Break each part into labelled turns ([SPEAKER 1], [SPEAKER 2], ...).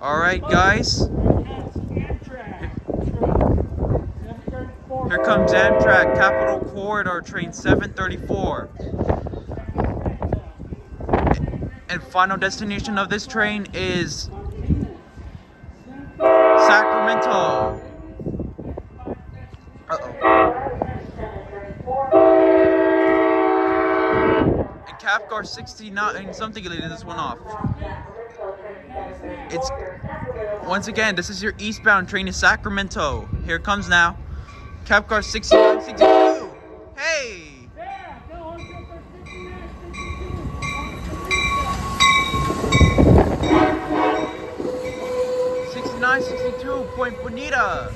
[SPEAKER 1] Alright guys, here comes Amtrak Capital Corridor Train 734. And final destination of this train is Sacramento. And Cap Car 69 something deleted this one off. It's once again, this is your eastbound train to Sacramento. Here it comes now. Cap Car 6962. Hey! 6962 Point Bonita.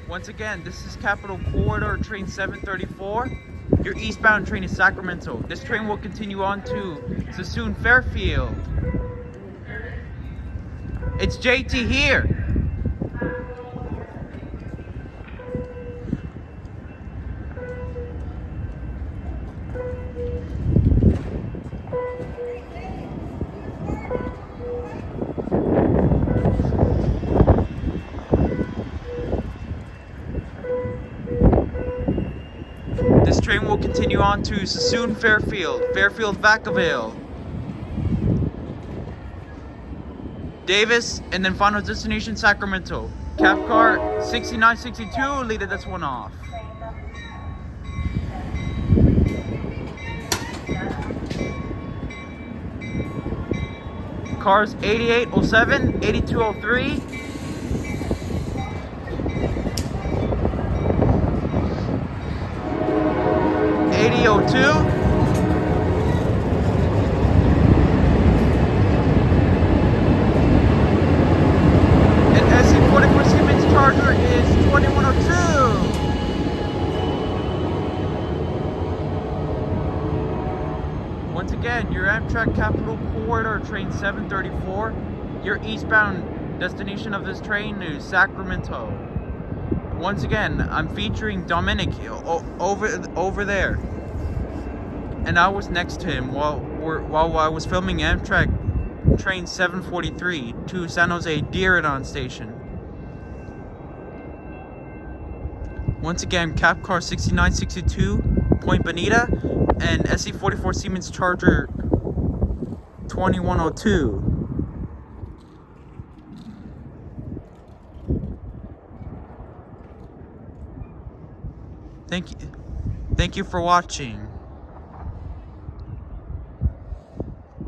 [SPEAKER 1] Once again, this is Capital Corridor Train 734. Your eastbound train is Sacramento. This train will continue on to Sassoon Fairfield. It's JT here. This train will continue on to Sassoon Fairfield, Vacaville, Davis, and then final destination Sacramento. Cap Car 6962 leaded this one off. Cars 8807, 8203. 8002, and SC44 Siemens Charger is 2102. Once again, your Amtrak Capital Corridor Train 734, your eastbound destination of this train is Sacramento. Once again, I'm featuring Dominic over there. And I was next to him while I was filming Amtrak Train 743 to San Jose Diridon Station. Once again, Cap Car 6962 Point Bonita and SC44 Siemens Charger 2102. Thank you for watching.